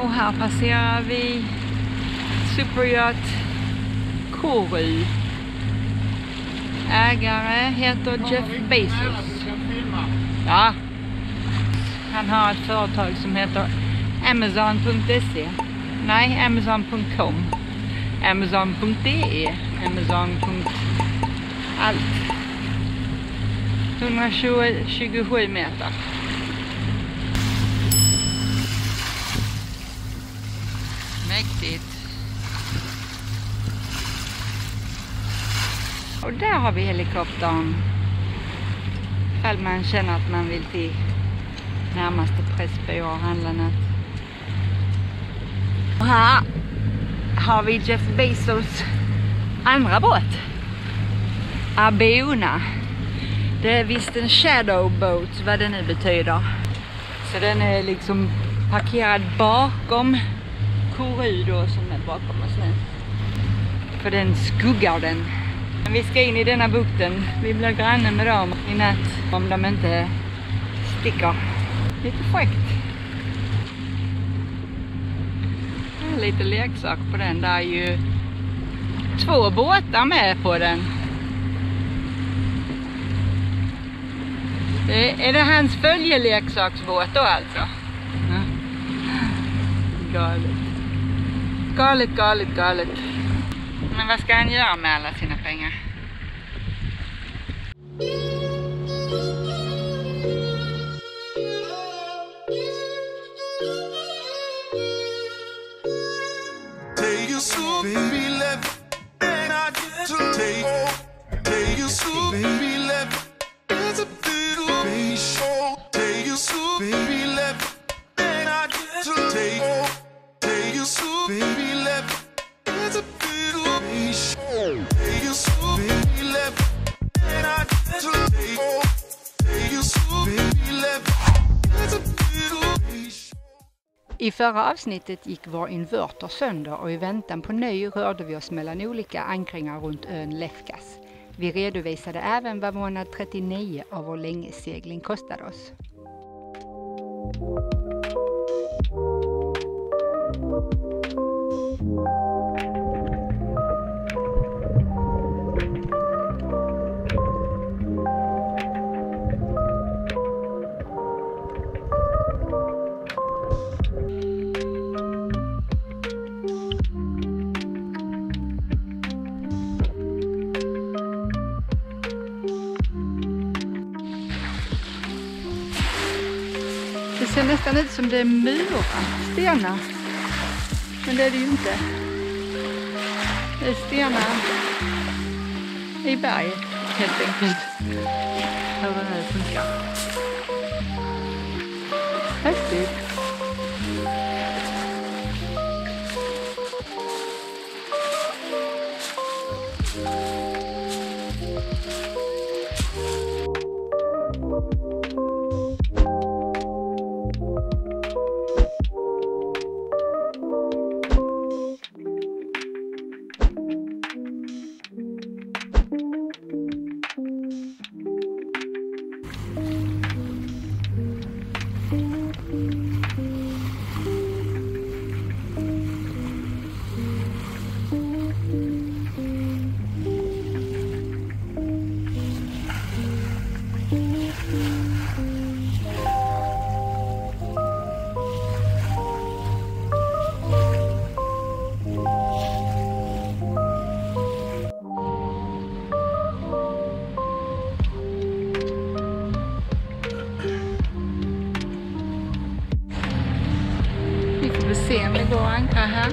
Och här passerar vi Superyacht Koru. Ägare heter Jeff Bezos. Ja. Han har ett företag som heter Amazon.se. Nej, Amazon.com. Amazon.de. Amazon.allt. 127 meter. Mäktigt. Och där har vi helikoptern. Ifall man känner att man vill till närmaste Pressby och handla något. Och här har vi Jeff Bezos andra båt. Abeona. Det är visst en shadow boat, vad det nu betyder. Så den är liksom parkerad bakom Koru då, som är bakom oss nu. För den skuggar den. Men vi ska in i denna bukten. Vi blir granne med dem i natt om de inte sticker. Lite fräckt. Det är lite leksak på den. Där är ju 2 båtar med på den. Är det hans följeleksaksbåt då alltså? Ja. Galet. Galet. Men vad ska han göra med alla sina pengar? I förra avsnittet gick vår inverter sönder och i väntan på ny rörde vi oss mellan olika ankringar runt ön Lefkas. Vi redovisade även vad månad 39 av vår längesegling kostade oss. Det ser nästan ut som det är murar, stenar. Men det är det ju inte. Det är stenar i berget, helt enkelt. Hur det här funkar. Häftigt. Se om det går att ankra här.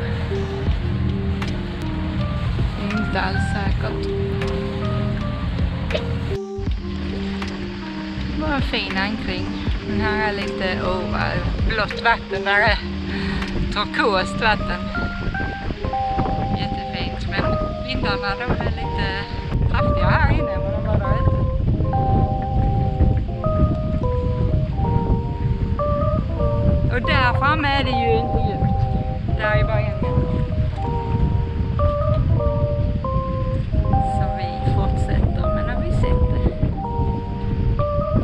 Inte alls säkert. Bara en fin ankring. Men här är lite blått vatten. Där är turkost vatten. Jättefint. Men vindarna då är lite kraftiga här inne än vad de var där ute. Och där framme är det ju inte djupt. Där är bara en meter. Så vi fortsätter. Men har vi sett det?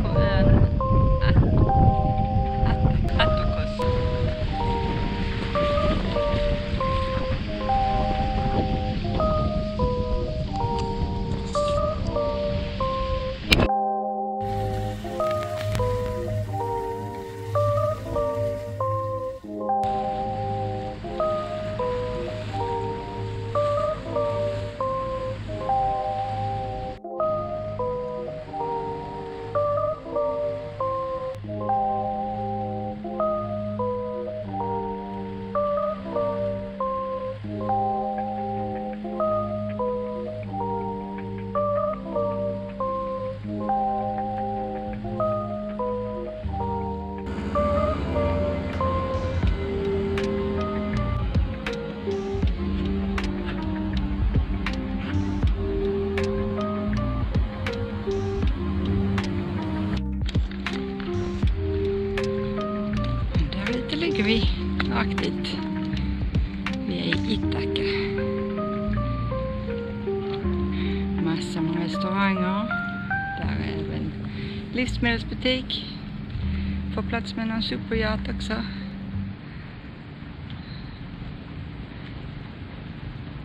På ön Attokos. Lite ligger vi rakt dit. Vi är i Ithaka. Massor med restauranger. Där är även livsmedelsbutik. Får plats med någon superyacht också.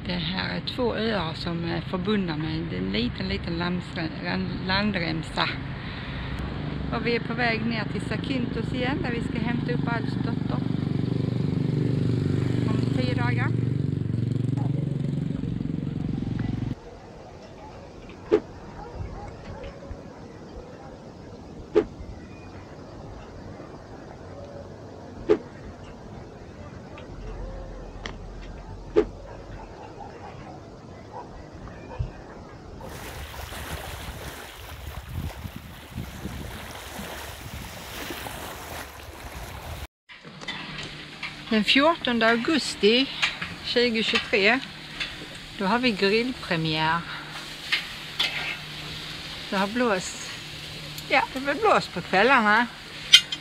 Det här är 2 öar som är förbundna med en liten landremsa. Och vi är på väg ner till Zakynthos igen där vi ska hämta upp Alfs dotter. Om 10 dagar. Den 14 augusti 2023, då har vi grillpremiär. Det har blåst, ja det har blåst på kvällarna.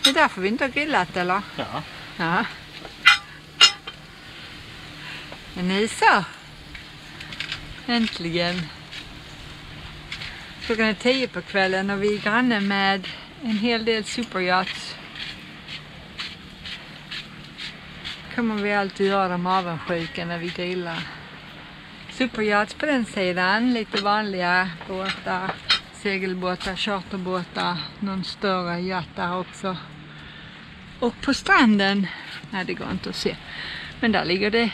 Det är därför vi inte har grillat, eller? Ja. Ja. Men nu så. Äntligen. Klockan är 10 på kvällen och vi är granne med en hel del superyachts. Kommer vi alltid göra dem avundsjuka när vi grillar. Superyachts på den sidan, lite vanliga båtar, segelbåtar, charterbåtar, någon större yacht där också. Och på stranden, nej det går inte att se, men där ligger det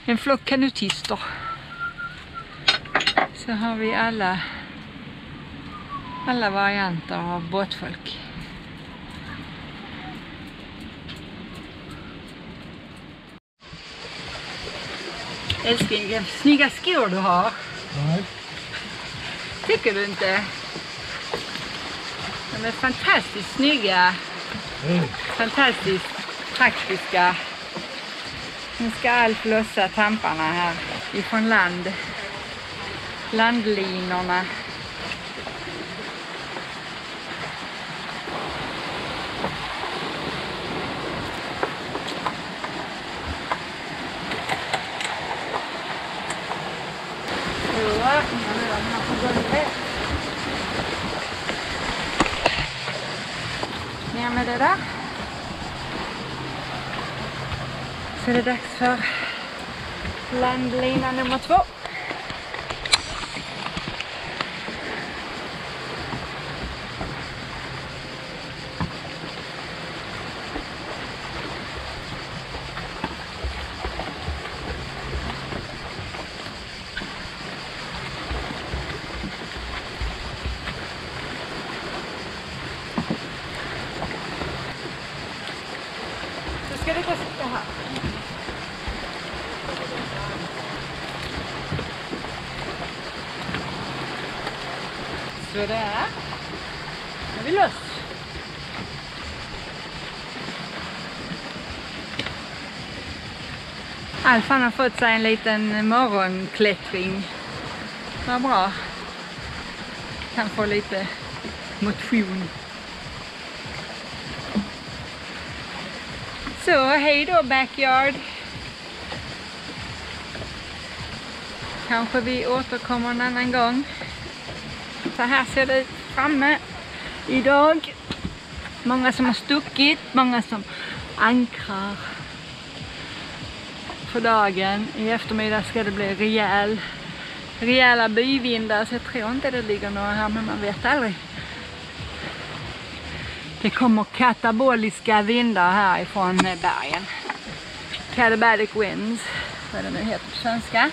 en flock kanutister. Så har vi alla varianter av båtfolk. Älskling, snygga skor du har. Nej. Tycker du inte? De är fantastiskt snygga. Fantastiskt praktiska. Nu ska Alf lossa tamparna här ifrån landlinorna. Ner med det där. Så är det dags för landlina nummer 2. Ska du gå och sitta här? Så där. Nu är vi loss. Alf har fått sig en liten morgonklättring. Vad bra. Kan få lite motion. Så, hej då backyard. Kanske vi återkommer en annan gång. Så här ser det ut framme idag. Många som har stuckit, många som ankrar för dagen. I eftermiddag ska det bli rejäla byvindar, så jag tror inte det ligger några här, men man vet aldrig. Det kommer kataboliska vindar här ifrån bergen. Catabolic winds, vad det nu heter på svenska.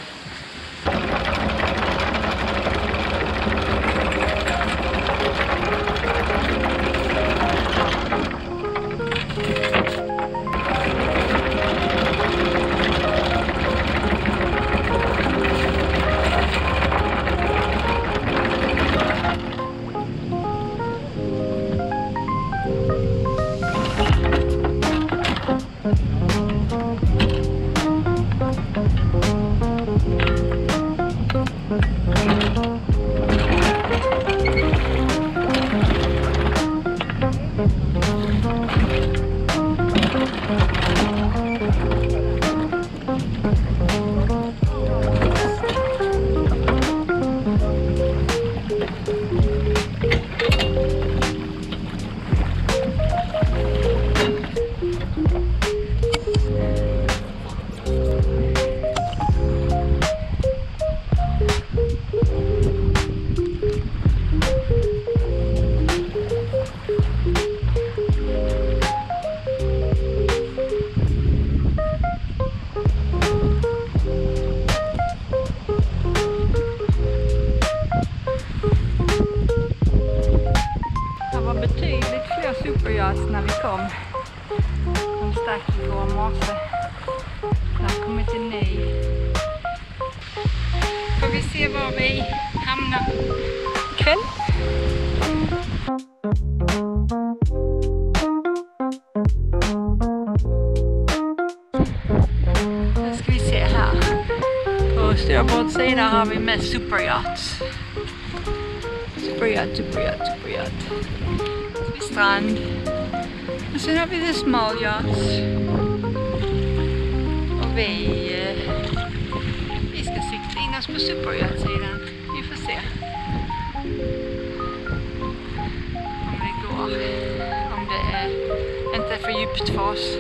som stack igår morse. Det har kommit en ny. Får vi se var vi hamnar ikväll. Nu ska vi se här. På styrbordssidan har vi med superyachts. Superyacht. Så vid strand. Och sen har vi the small yachts. Och vi ska cykla in oss på superyacht-sidan. Vi får se om det går. Om det är inte för djupt för oss.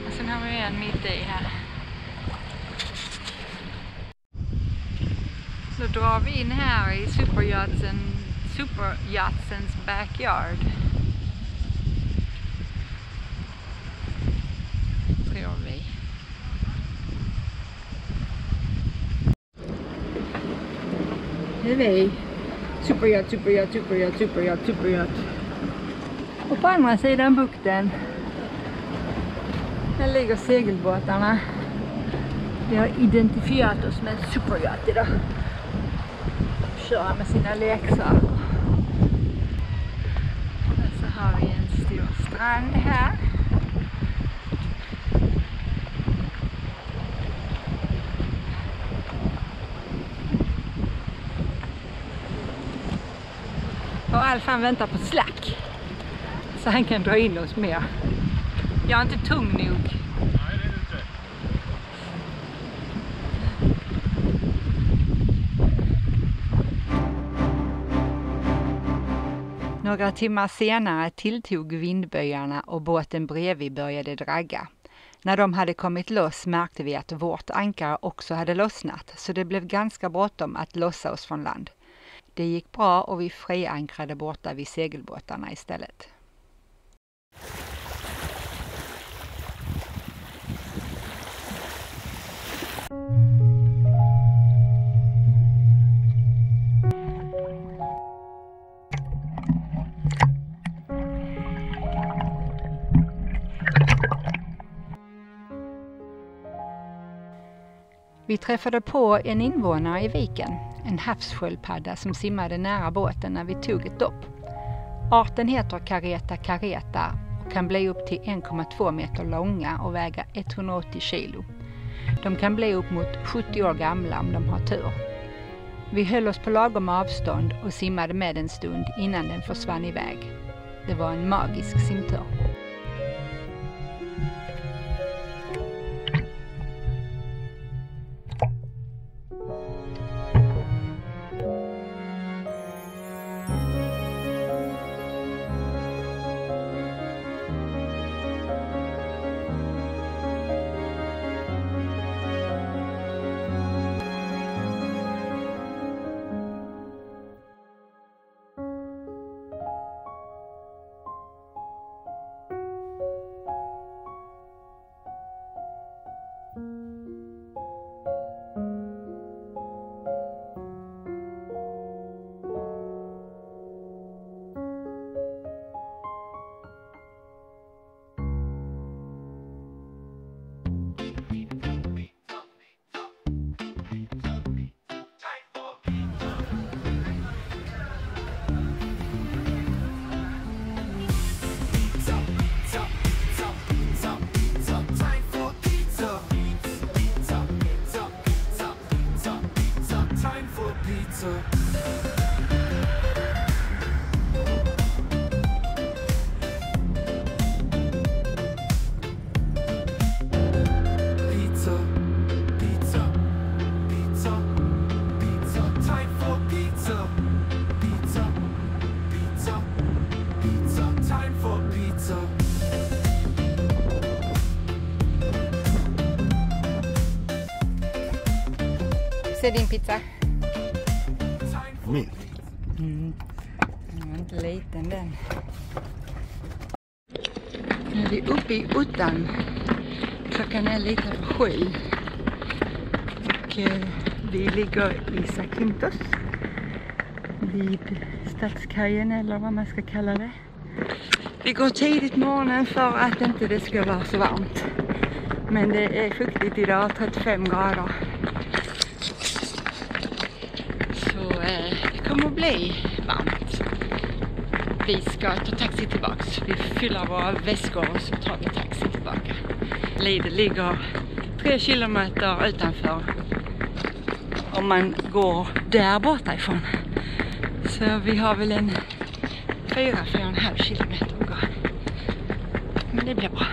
Och sen har vi en mitt i här. Så drar vi in här i superyachtsens backyard. Tror vi. Nu är vi superyacht. Och på andra sidan bukten där ligger segelbåtarna. Vi har identifierat oss med en superyacht idag. Köra med sina leksaker. Och så har vi en stor strand här. Och Alfan väntar på slack. Så han kan dra in oss mer. Jag är inte tung nog. Nej, det är inte. Några timmar senare tilltog vindböjarna och båten bredvid började dragga. När de hade kommit loss märkte vi att vårt ankare också hade lossnat, så det blev ganska bråttom att lossa oss från land. Det gick bra och vi friankrade borta vid segelbåtarna istället. Vi träffade på en invånare i viken, en havssköldpadda som simmade nära båten när vi tog ett dopp. Arten heter careta och kan bli upp till 1,2 meter långa och väga 180 kilo. De kan bli upp mot 70 år gamla om de har tur. Vi höll oss på lagom avstånd och simmade med en stund innan den försvann iväg. Det var en magisk simtur. Se din pizza. Min. Den var inte liten den. Nu är vi uppe i Uttan. Klockan är lite över 7. Och vi ligger i Zakynthos. Vid stadskajen eller vad man ska kalla det. Vi går tidigt morgonen för att inte det ska vara så varmt. Men det är fuktigt idag, 35 grader. Så det kommer att bli varmt. Vi ska ta taxi tillbaks. Vi fyller våra väskor och så tar vi taxi tillbaka. Lidl ligger 3 kilometer utanför. Om man går där borta ifrån. Så vi har väl en 4,5 kilometer att gå. Men det blir bra.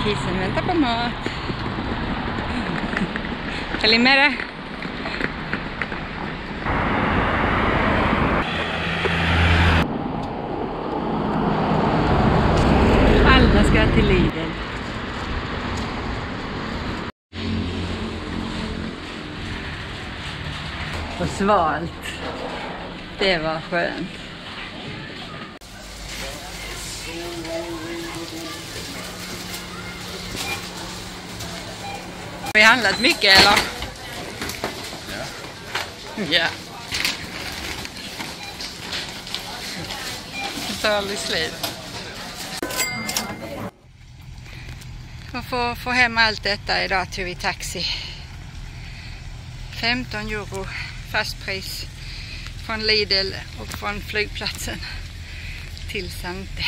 Kissen väntar på mat. Kalimera. Alla ska till Lidl. Och svalt. Det var skönt. Har vi handlat mycket eller? Ja. Ja. Det tar aldrig slut. Och för att få hem allt detta idag tog vi taxi. 15 euro fastpris från Lidl och från flygplatsen till Sante.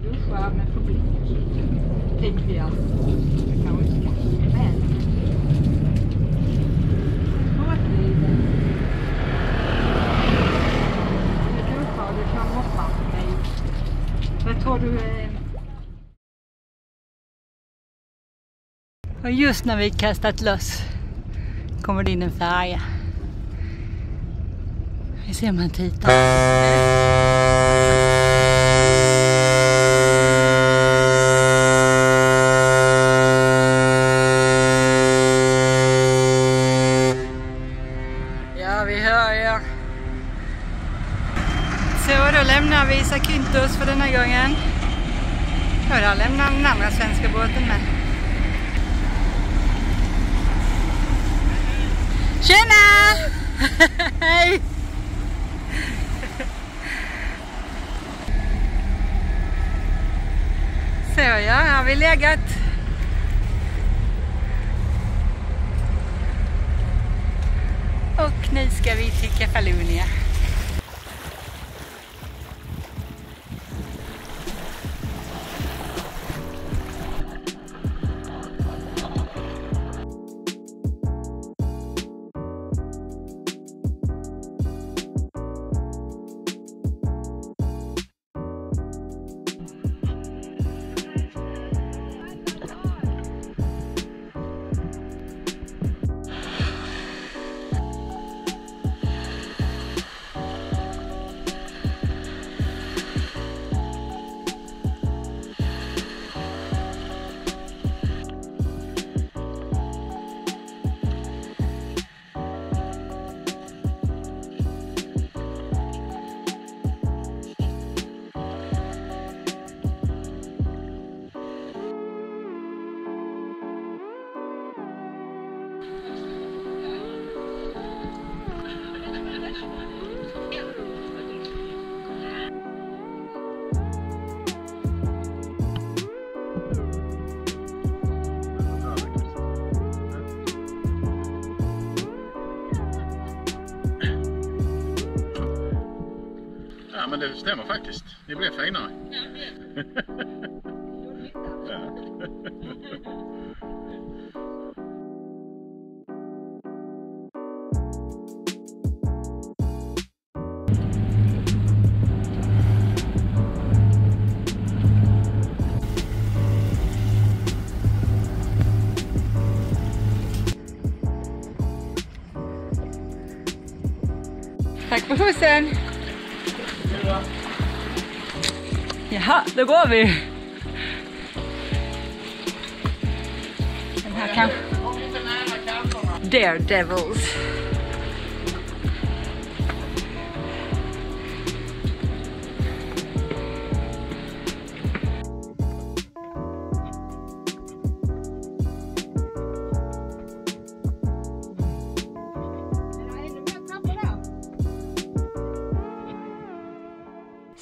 Duschar med publik. Tänkte jag. Det kan inte vara. Men. Småtlivet. Jag duschar, du kan hoppa på mig. Vad tror du? Och just när vi kastat loss kommer det in en färja. Vi ser man tittar. Ja, vi hör er. Så då lämnar vi Zakynthos för denna gången. Och där lämnar den andra svenska båten med. Tjena! Hej! Så ja, har vi legat. Och nu ska vi till Kefalonia. Ja, men det stämmer faktiskt. Ni blev finare. Ja. på skjutsen! Jaha, då går vi! Den här kanske... Daredevils.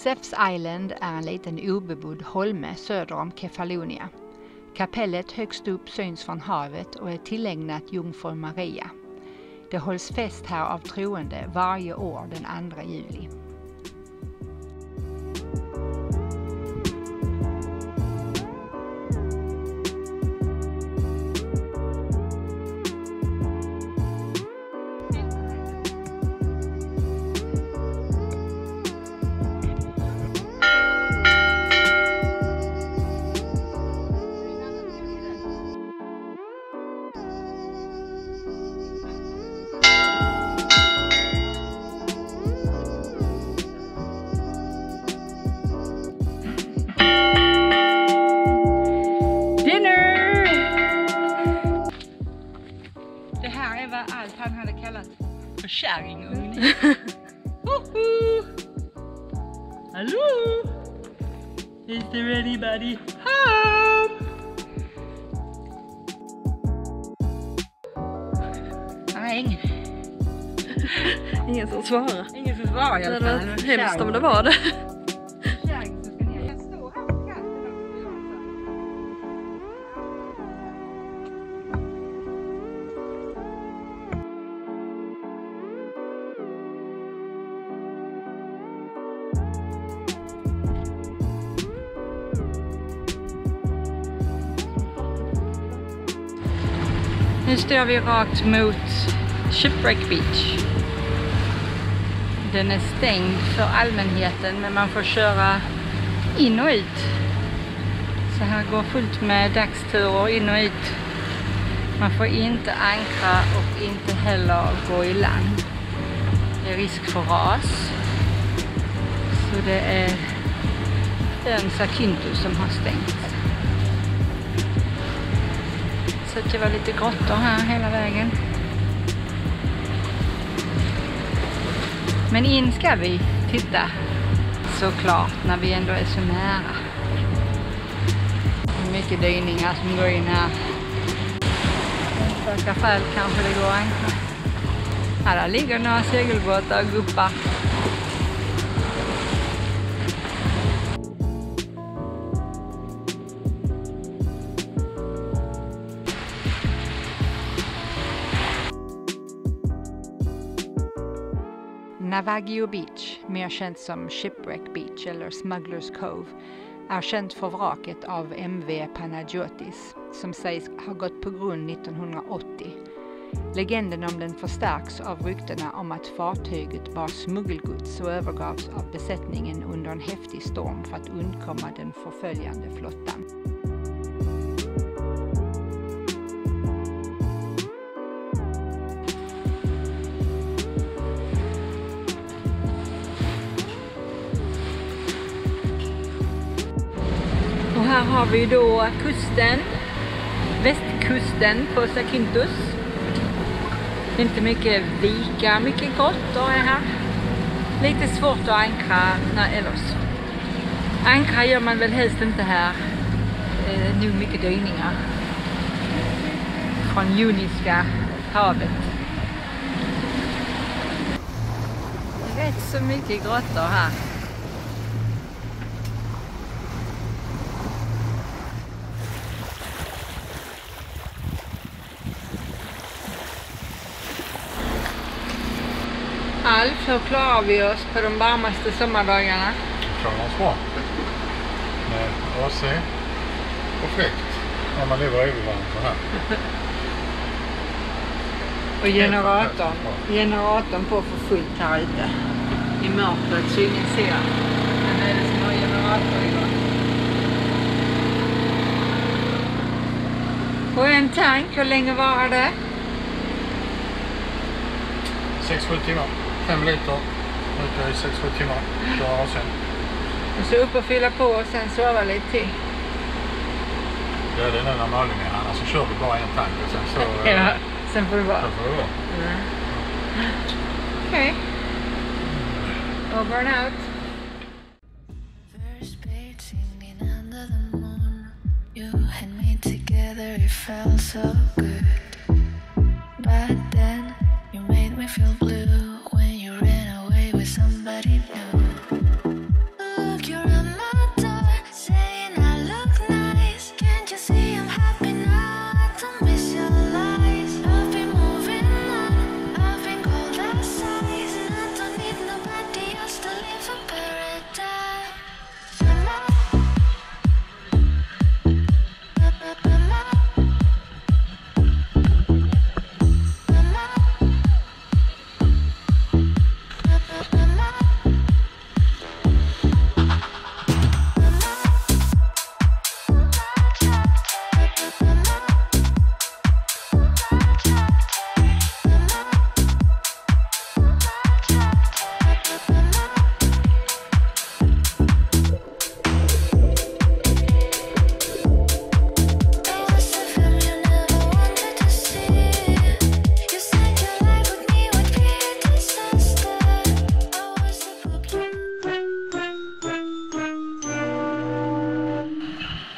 Zeph's Island är en liten obebodd holme söder om Kefalonia. Kapellet högst upp syns från havet och är tillägnat Jungfru Maria. Det hålls fest här av troende varje år den 2 juli. Allt han hade kallat för kärringugn. Hallå? Is there anybody home? Nej, Ingen som svarar. ingen som svarar i alla fall. Det hade varit hemskt om det var det. Kärring som ska ner. Jag står här på kanten. Nu står vi rakt mot Shipwreck Beach. Den är stängd för allmänheten, men man får köra in och ut. Så här går fullt med dagsturer in och ut. Man får inte ankra och inte heller gå i land. Det är risk för ras. Så det är ön Zakynthos som har stängt. Så det var lite grottor här hela vägen. Men in ska vi titta, såklart, när vi ändå är så nära. Det är mycket dyningar som går in här. Enstaka fall kanske det går att ankra. Här ligger några segelbåtar och guppar. Navajo Beach, mer känt som Shipwreck Beach eller Smugglers Cove, är känt för vraket av MV Panagiotis som sägs ha gått på grund 1980. Legenden om den förstärks av ryktena om att fartyget bar smuggelgods och övergavs av besättningen under en häftig storm för att undkomma den förföljande flottan. Och här har vi då kusten, västkusten på Zakynthos. Inte mycket vikar, mycket grottor är här. Lite svårt att ankra, ankra gör man väl helst inte här. Nu mycket dyningar från Joniska havet. Rätt så mycket grottor här. Alf, hur klarar vi oss på de varmaste sommardagarna? Klarar oss bra. Med AC och fläkt. När man lever övervarmt så här. Och generatorn på för fullt här ute. I mörkret så ingen ser. Men är det som har generator igång. Och en tank, hur länge var det? 6-7 timmar. 5 liter. Ute i 6-7 timmar. Klara sen. Och så upp och fylla på och sen sova lite till. Ja, det är nu när Malin är här. Så kör vi bara en tank och sen så... Ja, sen får det vara. Sen får det vara. Okej. Over and out. First page singing under the moon. You and me together, it felt so good. But then you made me feel blue when you ran away with somebody new. Look, you're at my door, saying I look nice. Can't you see I'm happy now? I don't miss your lies. I've been moving on, I've been cold outside, and I don't need nobody else to live in paradise.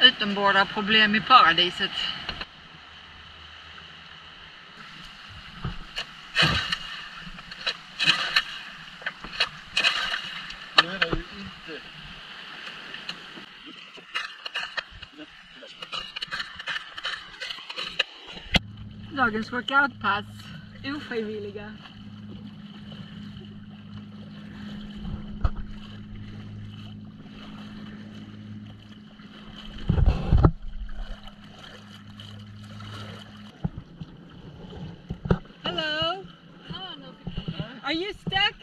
Utombordar problem i paradiset. Nu är det ju inte... Dagens workoutpass. Ofrivilliga. Hello? Are you stuck?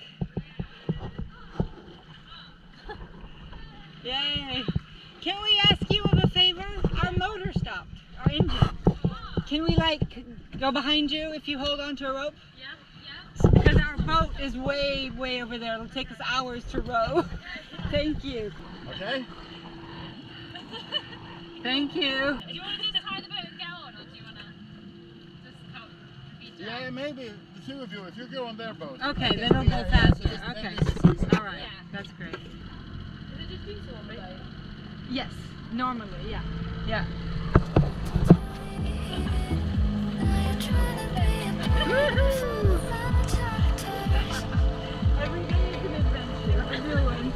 Yay! Can we ask you of a favor? Our motor stopped. Our engine. Can we like go behind you if you hold on to a rope? Yeah. Because our boat is way over there. It'll take us hours to row. Thank you. Okay. Thank you. Do you want to just tie the boat and go on, or do you want to just help feed you Yeah, maybe the two of you, if you go on their boat. Okay, then it'll go faster. Okay. All right. That's great. Is it just you two on the boat? Yes. Normally, yeah. Yeah. Every day is an adventure. A new one.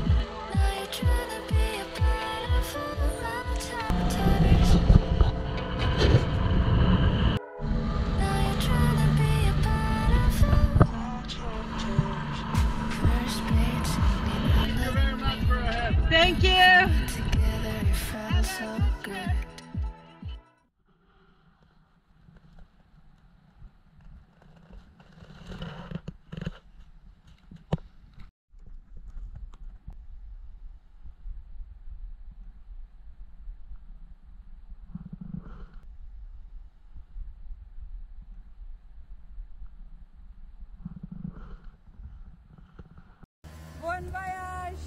Thank you. Together it felt so good. Bon voyage.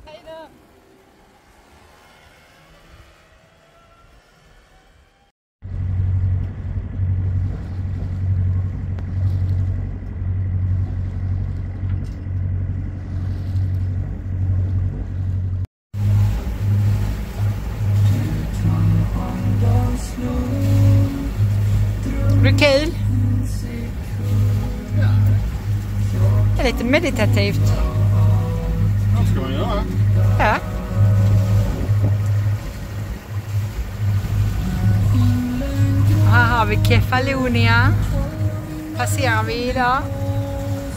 Hej då. Det är kul. Det är lite meditativt. Vad ska man göra? Ja. Här har vi Kefalonia. Passerar vi idag.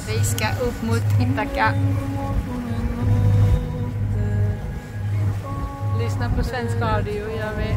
Vi ska upp mot Ithaka. Lyssna på svensk radio gör vi.